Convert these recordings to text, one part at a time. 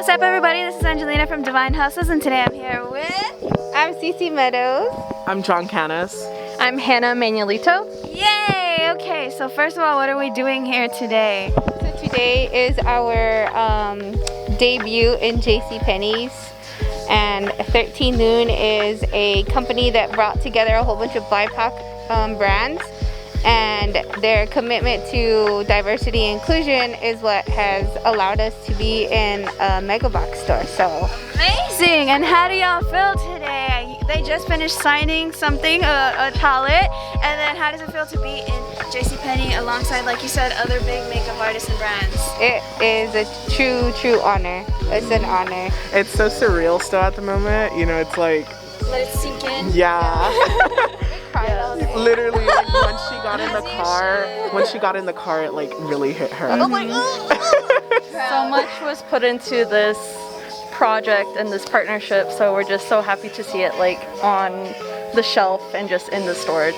What's up, everybody? This is Angelina from Divine Hustles, and today I'm here with... I'm Cece Meadows. I'm John Canis. I'm Hannah Manuelito. Yay! Okay, so first of all, what are we doing here today? So today is our debut in JCPenney's, and 13 Noon is a company that brought together a whole bunch of BIPOC brands, and their commitment to diversity and inclusion is what has allowed us to be in a mega box store. So amazing! And how do y'all feel today? They just finished signing something, a palette, and then how does it feel to be in JCPenney alongside, like you said, other big makeup artists and brands? it is a true honor. It's an honor. It's so surreal still at the moment. You know, it's like, Let it sink in. yeah. Literally, like when she got in the car, it like really hit her. Oh my god! So much was put into this project and this partnership, so we're just so happy to see it like on the shelf and just in the store.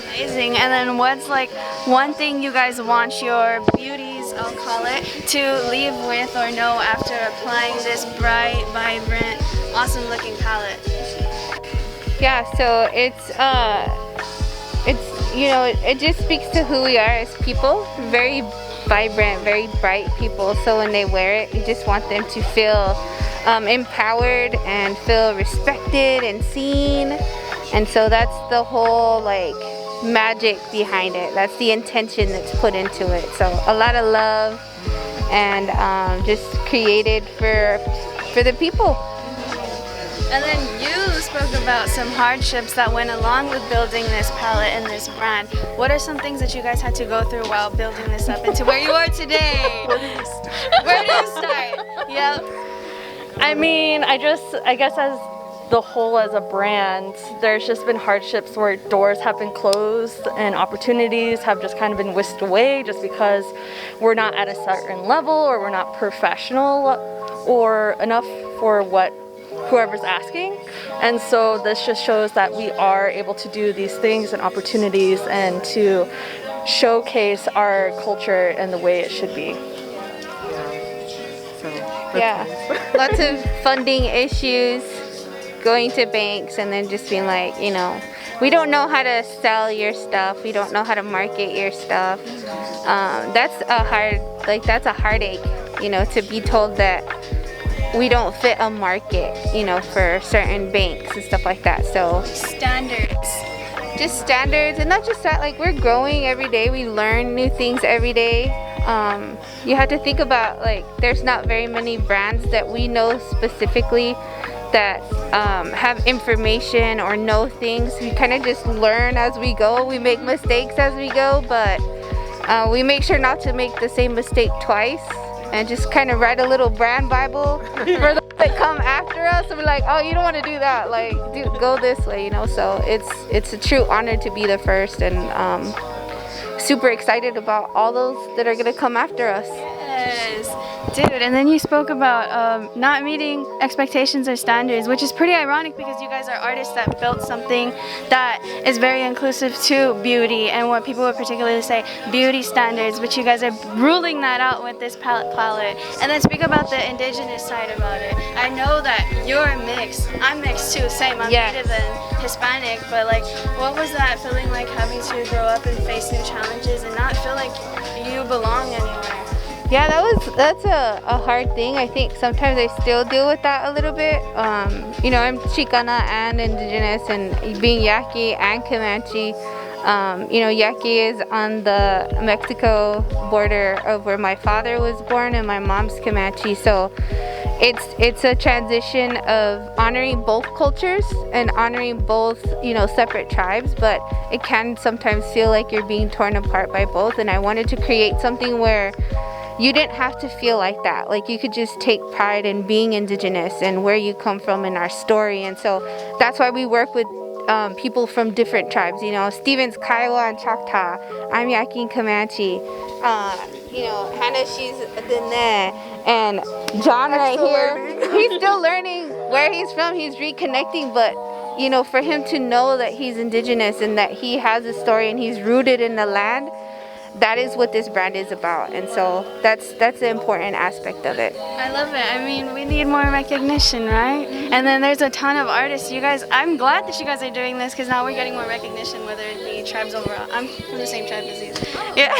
Amazing. And then what's like one thing you guys want your beauties, I'll call it, to leave with or know after applying this bright, vibrant, awesome looking palette? Yeah, so it's you know, it just speaks to who we are as people. Very vibrant, very bright people. So when they wear it, you just want them to feel empowered and feel respected and seen. And so that's the whole like magic behind it. That's the intention that's put into it. So a lot of love and just created for the people. And then you spoke about some hardships that went along with building this palette and this brand. What are some things that you guys had to go through while building this up into where you are today? Where do you start? Yep. I mean, I guess as the whole as a brand, there's just been hardships where doors have been closed and opportunities have just kind of been whisked away just because we're not at a certain level or we're not professional or enough for what whoever's asking. And so this just shows that we are able to do these things and opportunities and to showcase our culture and the way it should be. Yeah, lots of funding issues, going to banks and then just being like, you know, we don't know how to sell your stuff, we don't know how to market your stuff. That's a heartache, you know, to be told that we don't fit a market, you know, for certain banks and stuff like that. So Standards. just standards, and not just that, like we're growing every day, we learn new things every day. You have to think about, like, there's not very many brands that we know specifically that have information or know things. We kind of just learn as we go. We make mistakes as we go, but we make sure not to make the same mistake twice, and just kind of write a little brand Bible for those that come after us and be like, oh, you don't want to do that, like go this way, you know. So it's a true honor to be the first, and super excited about all those that are gonna come after us. Yes. Dude, and then you spoke about not meeting expectations or standards, which is pretty ironic because you guys are artists that built something that is very inclusive to beauty and what people would particularly say beauty standards, but you guys are ruling that out with this palette. And then speak about the indigenous side about it. I know that you're mixed. I'm mixed too, same. I'm Native and Hispanic, but like, what was that feeling like having to grow up and face new challenges and not feel like you belong anywhere? Yeah, that's a hard thing. I think sometimes I still deal with that a little bit. You know, I'm Chicana and indigenous, and being Yaqui and Comanche. You know, Yaqui is on the Mexico border of where my father was born, and my mom's Comanche. So it's a transition of honoring both cultures and honoring both, you know, separate tribes, but it can sometimes feel like you're being torn apart by both. And I wanted to create something where you didn't have to feel like that. Like, you could just take pride in being indigenous and where you come from in our story. And so that's why we work with people from different tribes. You know, Steven's Kiowa and Choctaw. I'm Yaqui and Comanche. You know, Hannah, she's Dene. And John right here, he's still learning where he's from. He's reconnecting, but you know, for him to know that he's indigenous and that he has a story and he's rooted in the land, that is what this brand is about, and so that's the important aspect of it. I love it. I mean, we need more recognition, right? And then there's a ton of artists. You guys, I'm glad that you guys are doing this because now we're getting more recognition, whether it be tribes overall. I'm from the same tribe as you. Yeah.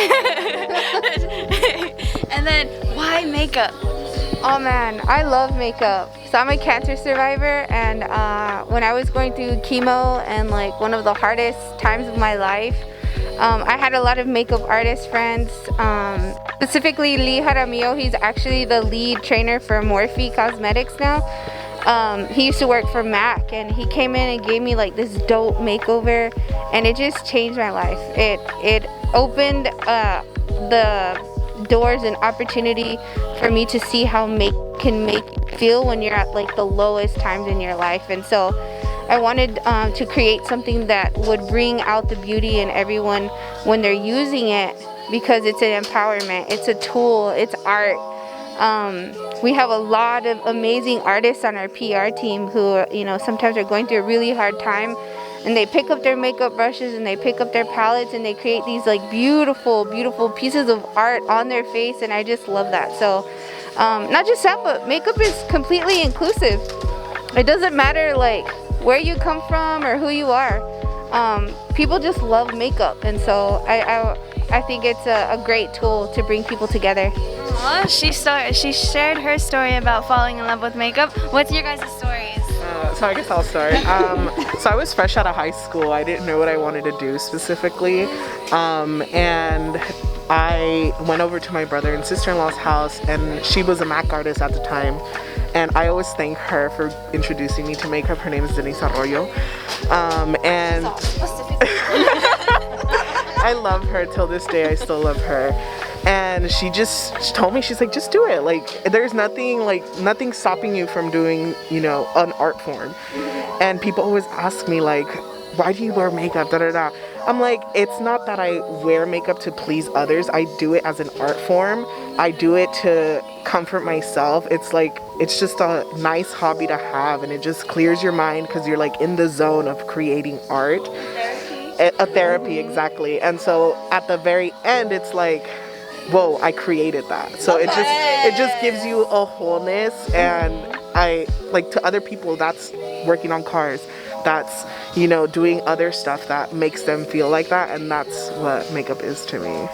And then, why makeup? Oh man, I love makeup. So I'm a cancer survivor, and when I was going through chemo and like one of the hardest times of my life, I had a lot of makeup artist friends, specifically Lee Jaramillo. He's actually the lead trainer for Morphe Cosmetics now. He used to work for MAC, and he came in and gave me like this dope makeover, and it just changed my life. It opened the doors and opportunity for me to see how can make you feel when you're at like the lowest times in your life. And so I wanted to create something that would bring out the beauty in everyone when they're using it, because it's an empowerment, it's a tool, it's art. We have a lot of amazing artists on our PR team who, you know, sometimes are going through a really hard time, and they pick up their makeup brushes and they pick up their palettes and they create these like beautiful, beautiful pieces of art on their face, and I just love that. So not just that, but makeup is completely inclusive. It doesn't matter like where you come from or who you are. People just love makeup, and so I think it's a great tool to bring people together. Well, she shared her story about falling in love with makeup. What's your guys' stories? So I guess I'll start. So I was fresh out of high school. I didn't know what I wanted to do specifically. And I went over to my brother and sister-in-law's house, and she was a MAC artist at the time. And I always thank her for introducing me to makeup. Her name is Denise Arroyo. And I love her till this day. I still love her. And she told me, she's like, just do it. Like, there's nothing stopping you from doing, you know, an art form. And people always ask me like, why do you wear makeup? Da da da. I'm like, it's not that I wear makeup to please others. I do it as an art form. I do it to comfort myself. It's like, it's just a nice hobby to have, and it just clears your mind because you're like in the zone of creating art. A therapy, exactly. And so at the very end, it's like, whoa, I created that. So it just gives you a wholeness. And I like, to other people, that's working on cars, that's, you know, doing other stuff that makes them feel like that, and that's what makeup is to me.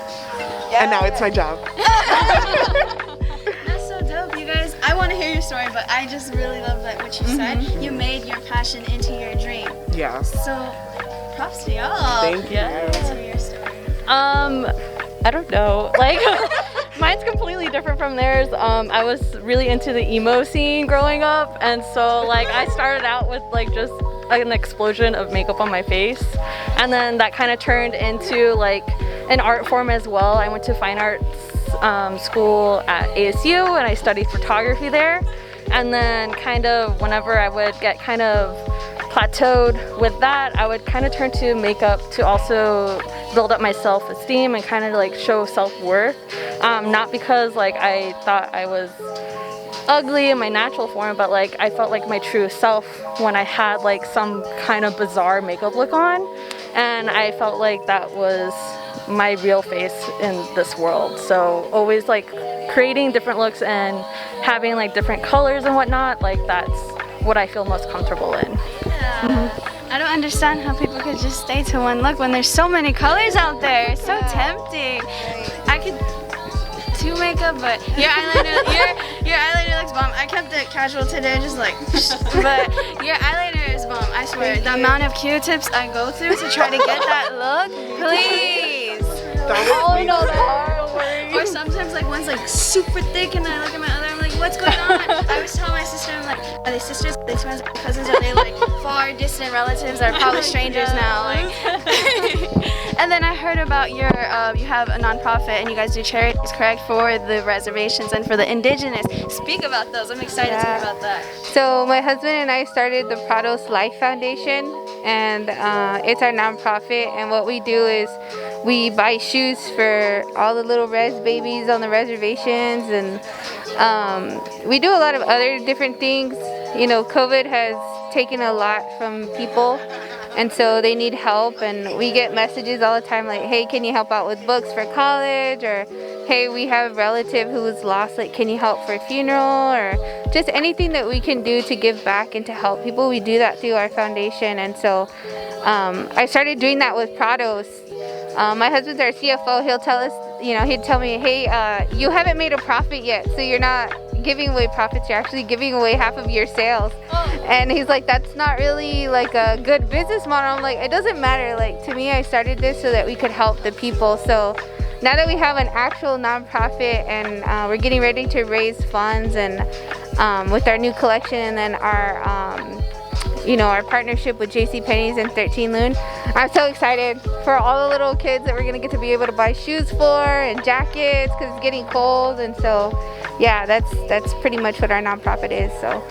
And now it's my job. That's so dope, you guys. I want to hear your story, but I just really love that what you said. You made your passion into your dream. Yeah. So props to y'all. Thank you. Let's hear your story. I don't know. Like, mine's completely different from theirs. I was really into the emo scene growing up, and so like I started out with like just an explosion of makeup on my face, and then that kind of turned into like an art form as well. I went to fine arts school at ASU, and I studied photography there. And then kind of whenever I would get kind of plateaued with that, I would kind of turn to makeup to also build up my self-esteem and kind of like show self-worth. Not because like I thought I was ugly in my natural form, but like I felt like my true self when I had like some kind of bizarre makeup look on, and I felt like that was my real face in this world. So always like creating different looks and having like different colors and whatnot, like that's what I feel most comfortable in. Yeah. I don't understand how people could just stay to one look when there's so many colors out there. It's so tempting. I could do makeup, but your eyeliner looks bomb. I kept it casual today, just like, but your eyeliner is bomb. I swear. The amount of Q-tips I go through to try to get that look, please. Oh no, Or sometimes like one's like super thick, and I look at my other, I'm like, what's going on? I was telling my sister, I'm like, are they sisters? Are they twins? Are they cousins? Are they like far distant relatives? Are probably strangers now? Like. And then I heard about you have a nonprofit and you guys do charities, correct, for the reservations and for the indigenous. Speak about those. I'm excited to hear about that. So my husband and I started the Prados Life Foundation, and it's our nonprofit, and what we do is we buy shoes for all the little res babies on the reservations, and we do a lot of other different things. You know, COVID has taken a lot from people, and so they need help, and we get messages all the time like, hey, can you help out with books for college, or hey, we have a relative who's lost, like, can you help for a funeral, or just anything that we can do to give back and to help people. We do that through our foundation. And so I started doing that with Prados. My husband's our CFO. He'll tell us, you know, he'd tell me, hey, you haven't made a profit yet, so you're not giving away profits, you're actually giving away half of your sales. And he's like, that's not really like a good business model. I'm like, it doesn't matter. Like, to me, I started this so that we could help the people. So now that we have an actual nonprofit, and we're getting ready to raise funds, and with our new collection, and then our you know, our partnership with JCPenney's and 13 Loon, I'm so excited for all the little kids that we're gonna get to be able to buy shoes for and jackets because it's getting cold. And so yeah, that's pretty much what our nonprofit is. So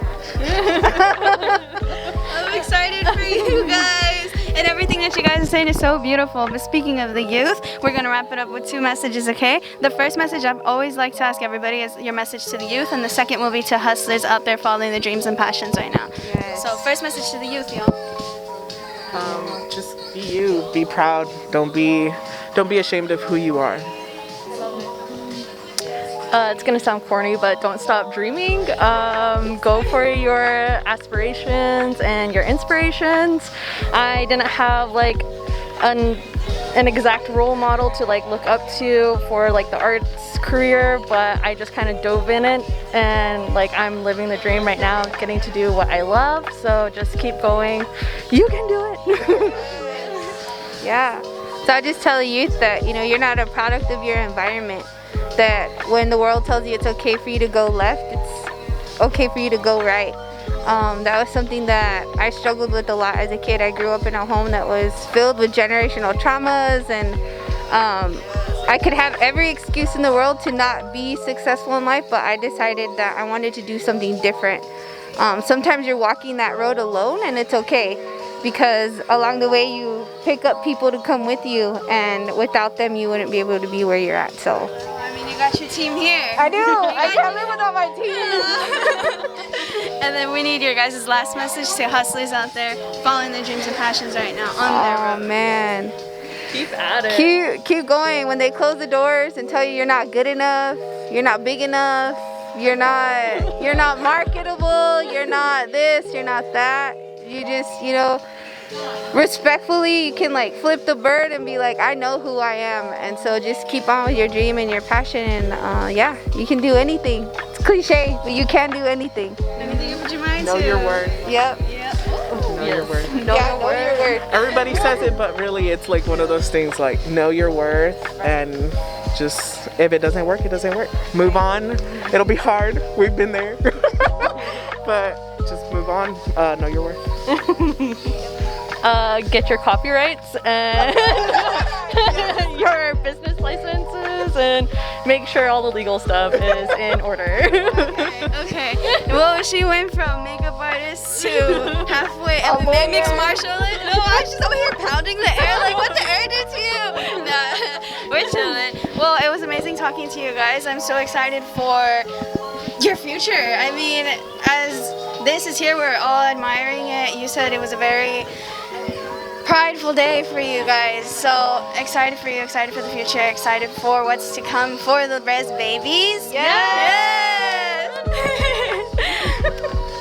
I'm excited for you guys, and everything that you guys are saying is so beautiful. But speaking of the youth, we're gonna wrap it up with 2 messages, okay? The first message I've always liked to ask everybody is your message to the youth, and the second will be to hustlers out there following their dreams and passions right now. yes. So first message to the youth, y'all. Just be you. Be proud. Don't be ashamed of who you are. It's gonna sound corny, but don't stop dreaming. Go for your aspirations and your inspirations. I didn't have like an exact role model to like look up to for like the arts career, but I just kind of dove in it, and like I'm living the dream right now, getting to do what I love. So just keep going. You can do it. Yeah. So I just tell the youth that, you know, you're not a product of your environment. That when the world tells you it's okay for you to go left, it's okay for you to go right. That was something that I struggled with a lot as a kid. I grew up in a home that was filled with generational traumas, and I could have every excuse in the world to not be successful in life, but I decided that I wanted to do something different. Sometimes you're walking that road alone, and it's okay, because along the way you pick up people to come with you, and without them you wouldn't be able to be where you're at. So I mean, you got your team here. I do. I can't live without my team. And then we need your guys' last message to hustlers out there following their dreams and passions right now on their Oh road. man. Keep at it. Keep going. When they close the doors and tell you you're not good enough, you're not big enough, you're not marketable, you're not this, you're not that. You just, you know, respectfully, you can like flip the bird and be like, I know who I am. And so just keep on with your dream and your passion, and yeah, you can do anything. It's cliche, but you can do anything. Anything you put your mind Know to. your worth. Yep. Know your worth. Know your worth. Everybody says it, but really it's like one of those things like know your worth, and just if it doesn't work, it doesn't work. Move on. It'll be hard. We've been there. But just move on. Know your worth. Get your copyrights and your business licenses, and make sure all the legal stuff is in order. Okay. Well, she went from makeup artist to halfway MMA mixed martial artist. No, she's over here pounding the air. Like, what the air did to you? Nah, we're chilling. Well, it was amazing talking to you guys. I'm so excited for your future. I mean, as this is here, we're all admiring it. You said it was a very prideful day for you guys. So excited for you, excited for the future, excited for what's to come for the Res babies. Yes!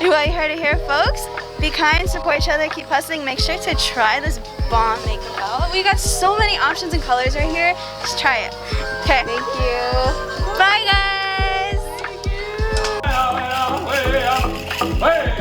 Well, you heard it here, folks. Be kind, support each other, keep hustling. Make sure to try this bomb makeup palette. We got so many options and colors right here. Just try it. Okay. Thank you. Bye, guys. Hey!